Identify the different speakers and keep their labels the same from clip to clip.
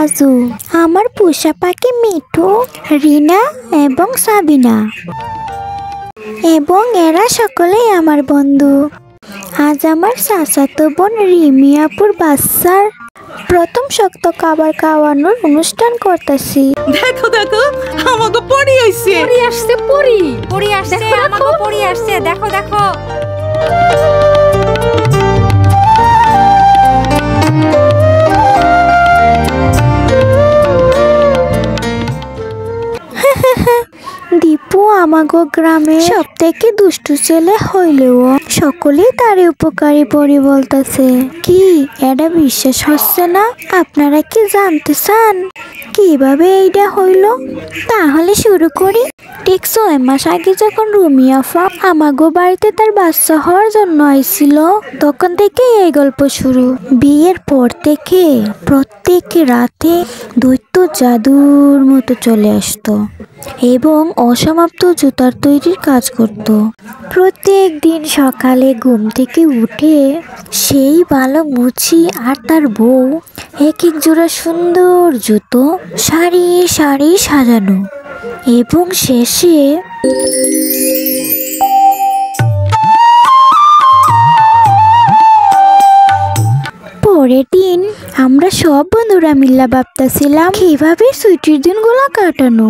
Speaker 1: রাজু, আমার পোষা পাখি মিঠু, রিনা এবং সাবিনা, এবং এরা সকলেই আমার বন্ধু। আজ আমার চাচাতো বোন রিমি আপুর বাচ্চার প্রথম শক্ত খাবার খাওয়ানোর অনুষ্ঠান করতেছি।
Speaker 2: দেখো দেখো আমাকে পড়ি আইছে,
Speaker 3: পড়ি আসছে, পড়ি আসছে, আমাকে পড়ি আসছে, দেখো দেখো।
Speaker 1: দীপু আমাগো গ্রামে সব থেকে দুষ্টু ছেলে হইলেও সকলেই তার উপকারী পরি বলতেছে। কি এটা বিশ্বাস হচ্ছে না? আপনারা কি জানতে চান কিভাবে এইটা হইল? তাহলে শুরু করি। ঠিক 6 মাস আগে যখন রুমি আফা আমাগো বাড়িতে তার বাচ্চা হওয়ার জন্য আইছিল, তখন থেকে এই গল্প শুরু। বিয়ের পর থেকে প্রত্যেক রাতে দৈত্য জাদুর মতো চলে আসতো এবং অসমাপ্ত জুতার তৈরির কাজ করত। প্রত্যেক দিন সকালে ঘুম থেকে উঠে সেই ভালো মুচি আর তার বউ এক এক জোড়া সুন্দর জুতো সারি সারি সাজানো, এবং শেষে পরের দিন আমরা সব বন্ধুরা মিল্লা ভাবতেছিলাম কিভাবে ছুটির দিনগুলো কাটানো।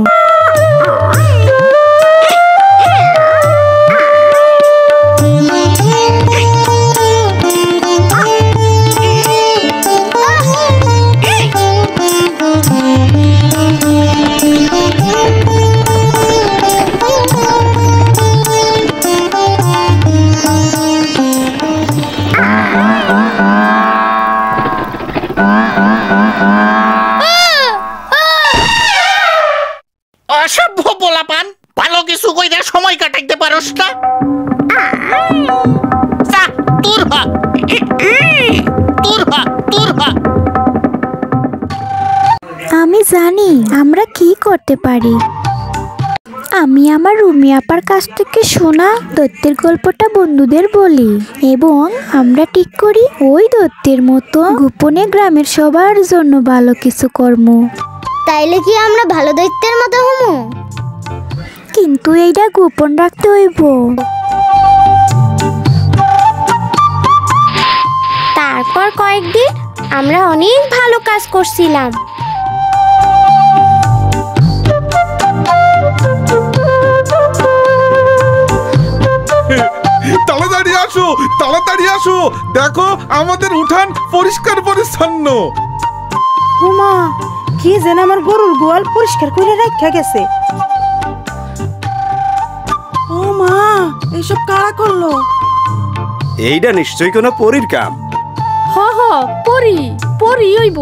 Speaker 4: অসভ্য পোলাপান, ভালো কিছু কইরা সময় কাটাইতে পারোস না?
Speaker 1: আমি জানি আমরা কি করতে পারি। আমি আমার রুমি আপার কাছ থেকে শোনা দৈত্যের গল্পটা বন্ধুদের বলি এবং আমরা ঠিক করি ওই দৈত্যের মতো গোপনে গ্রামের সবার জন্য ভালো কিছু কর্ম।
Speaker 5: তাইলে কি আমরা ভালো দৈত্যের মতো হমু?
Speaker 1: কিন্তু এইটা গোপন রাখতে হইব।
Speaker 5: তারপর কয়েকদিন আমরা অনেক ভালো কাজ করছিলাম।
Speaker 6: তাড়াতাড়ি আসো, তাড়াতাড়ি আসো, দেখো আমাদের উঠান পরিষ্কার পরিচ্ছন্ন।
Speaker 2: উমা, কি যেন আমার গরুর গোয়াল পরিষ্কার করে রাখা গেছে। ও মা, এইসব কারা করলো?
Speaker 7: এইটা নিশ্চয়ই কোনো পরীর কাম।
Speaker 3: হ পড়ি হইব।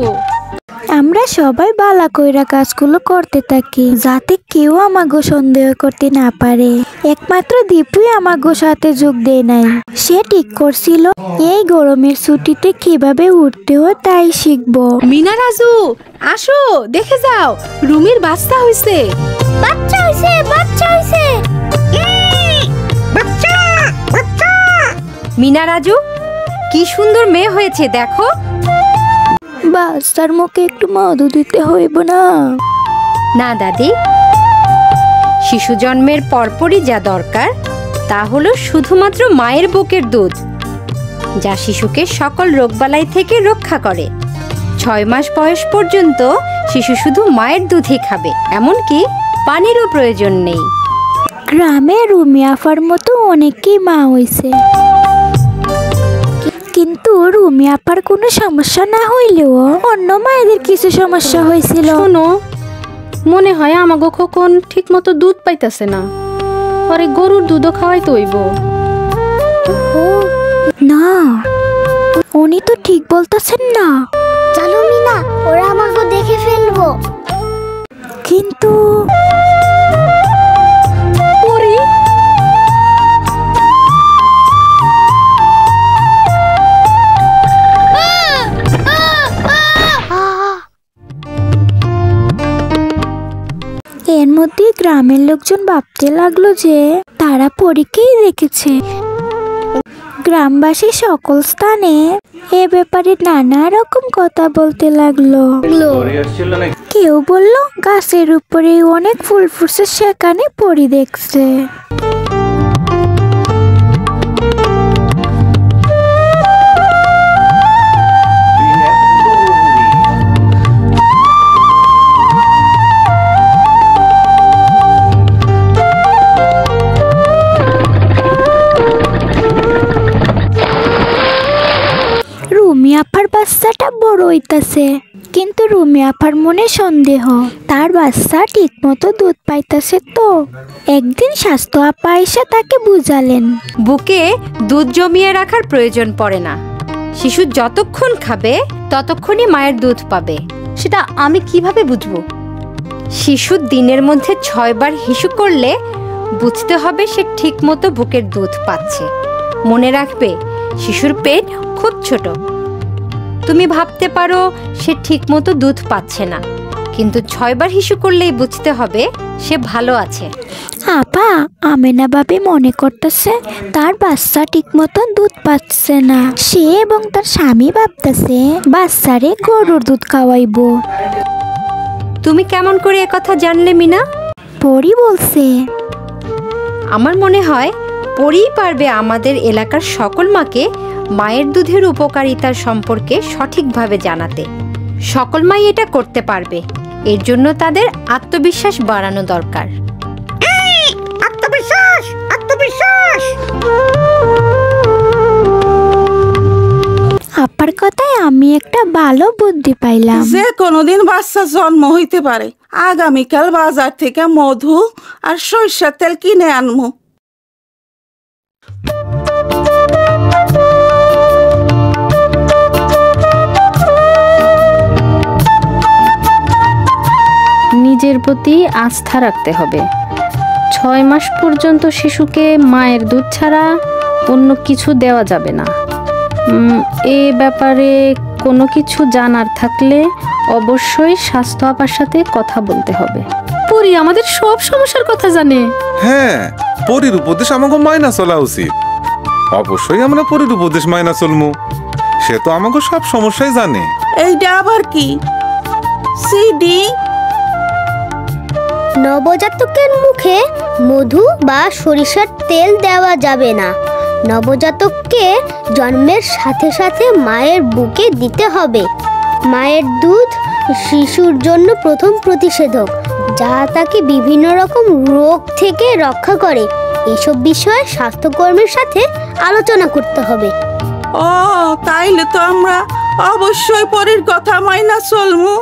Speaker 1: আমরা সবাই বালা কইরা কাজগুলো করতে থাকি যাতে কেউ আমাগো সন্দেহ করতে না পারে। একমাত্র দীপুই আমাগো সাথে যোগ দেয় নাই। সে ঠিক করছিল এই গরমের ছুটিতে কিভাবে উঠতে হয় তাই শিখবো।
Speaker 3: মিনা, রাজু, আসো দেখে যাও, রুমির বাচ্চা হইছে।
Speaker 5: বাচ্চা হইছে, বাচ্চা হইছে।
Speaker 3: মিনা, রাজু, কি সুন্দর মেয়ে হয়েছে দেখো।
Speaker 1: বাচ্চার মুখে একটু মধু দিতে হইব না?
Speaker 3: না দাদি, শিশু জন্মের পরপরই যা দরকার তা হলো শুধুমাত্র মায়ের বুকের দুধ, যা শিশুকে সকল রোগবালাই থেকে রক্ষা করে। 6 মাস বয়স পর্যন্ত শিশু শুধু মায়ের দুধই খাবে, এমনকি পানিরও প্রয়োজন নেই।
Speaker 1: গ্রামে রুমি আফার মতো অনেকেই মা হইছে, কিন্তু রুমি আপার কোনো সমস্যা না হইলেও অন্য মায়েদের কিছু সমস্যা হয়েছিল।
Speaker 3: শোনো, মনে হয় আমাগো খোকন ঠিক মতো দুধ পাইতাছে না, পরে গরুর দুধও খাওয়াইতে হইব।
Speaker 1: না, উনি তো ঠিক বলতেছেন না।
Speaker 5: চলো মিনা, ওরা আমাকে দেখে ফেলবো।
Speaker 1: কিন্তু এর মধ্যে গ্রামের লোকজন ভাবতে লাগলো যে তারা পরীকেই দেখেছে। গ্রামবাসী সকল স্থানে এ ব্যাপারে নানা রকম কথা বলতে লাগলো। কেউ বলল গাছের উপরে অনেক ফুল ফুটছে, সেখানে পরি দেখছে। রুমি আপার বাচ্চাটা বড় হইতাছে, কিন্তু রুমি আপার মনে সন্দেহ, তার বাচ্চা ঠিক মতো দুধ পাইতাছে তো। একদিন স্বাস্থ্য আপা এসে তাকে বুঝালেন,
Speaker 3: বুকে দুধ জমিয়ে রাখার প্রয়োজন পড়ে না। শিশু যতক্ষণ খাবে ততক্ষণই মায়ের দুধ পাবে।
Speaker 8: সেটা আমি কিভাবে বুঝবো?
Speaker 3: শিশু দিনের মধ্যে 6 বার হিসু করলে বুঝতে হবে সে ঠিক মতো বুকের দুধ পাচ্ছে। মনে রাখবে, শিশুর পেট খুব ছোট। তুমি ভাবতে পারো সে ঠিক মতো দুধ পাচ্ছে না, কিন্তু 6 বার হিসু করলেই বুঝতে হবে সে ভালো আছে।
Speaker 1: আপা আমেনা ভাবি মনে করতেছে তার বাচ্চা ঠিক মতো দুধ পাচ্ছে না। সে এবং তার স্বামী ভাবতেছে বাচ্চারে গরুর দুধ খাওয়াইবো।
Speaker 3: তুমি কেমন করে একথা জানলে মিনা?
Speaker 1: পরি বলছে।
Speaker 3: আমার মনে হয় পরেই পারবে আমাদের এলাকার সকল মাকে মায়ের দুধের উপকারিতার সম্পর্কে সঠিকভাবে জানাতে। সকল মাই এটা করতে পারবে, এর জন্য তাদের আত্মবিশ্বাস বাড়ানো দরকার।
Speaker 4: আত্মবিশ্বাস, আত্মবিশ্বাস।
Speaker 1: আপার কথায় আমি একটা ভালো বুদ্ধি পাইলাম।
Speaker 2: যে কোনোদিন বাচ্চা জন্ম হইতে পারে। আগামীকাল বাজার থেকে মধু আর সরিষার তেল কিনে আনবো।
Speaker 8: নিজের প্রতি আস্থা রাখতে হবে। 6 মাস পর্যন্ত শিশুকে মায়ের দুধ ছাড়া অন্য কিছু দেওয়া যাবে না। এ ব্যাপারে কোনো কিছু জানার থাকলে অবশ্যই স্বাস্থ্য আপার সাথে কথা বলতে হবে।
Speaker 9: পরি আমাদের সব সমস্যার কথা জানে।
Speaker 6: হ্যাঁ, পরির উপদেশ আমাকে মাইনা চলা উচিত। অবশ্যই আমরা পরির উপদেশ মাইনা চলমু। সে তো আমাকে সব সমস্যাই জানে।
Speaker 2: এইটা আবার কি? সিডি
Speaker 5: নবজাতকের মুখে মধু বা সরিষার তেল দেওয়া যাবে না। নবজাতককে জন্মের সাথে সাথে মায়ের বুকে দিতে হবে। মায়ের দুধ শিশুর জন্য প্রথম প্রতিষেধক, যা তাকে বিভিন্ন রকম রোগ থেকে রক্ষা করে। এসব বিষয়ে স্বাস্থ্যকর্মীর সাথে আলোচনা করতে হবে।
Speaker 2: ও তাইলে তো আমরা অবশ্যই পরির কথা মাইনা চলমু।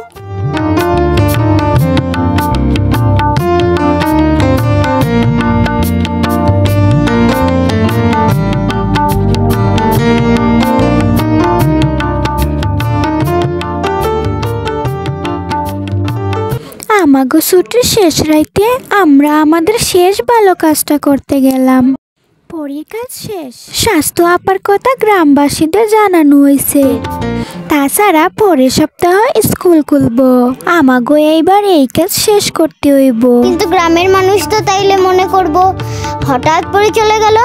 Speaker 1: আমাগো ছুটির শেষ রাইতে আমরা আমাদের শেষ ভালো কাজটা করতে গেলাম। পরীর কাজ শেষ। স্বাস্থ্য আপার কথা গ্রামবাসীদের জানানো হয়েছে। তাছাড়া পরের সপ্তাহ স্কুল খুলবো। আমাগো এইবার এই কাজ শেষ করতে হইব।
Speaker 5: কিন্তু গ্রামের মানুষ তো তাইলে মনে করব হঠাৎ পরে চলে গেল।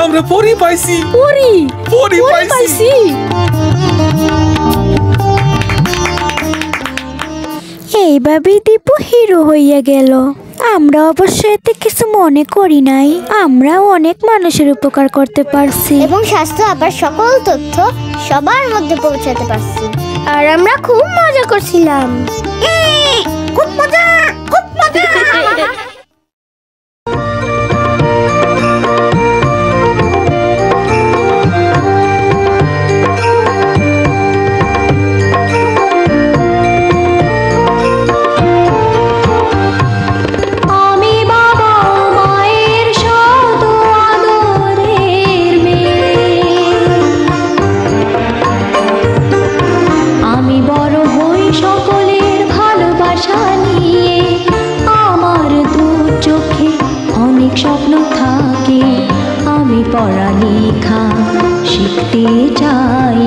Speaker 6: আমরা পরি পাইছি। পরি পাইছি।
Speaker 1: এইভাবেই দীপু হিরো হইয়া গেল। আমরা অবশ্য এতে কিছু মনে করি নাই। আমরা অনেক মানুষের উপকার করতে পারছি
Speaker 5: এবং স্বাস্থ্য আপার সকল তথ্য সবার মধ্যে পৌঁছাতে পারছি। আর আমরা খুব মজা করছিলাম।
Speaker 4: খুব মজা, খুব মজা।
Speaker 5: আমি বাবা মায়ের শত আদর
Speaker 10: থাকে আমি পড়ালেখা শিখতে চাই।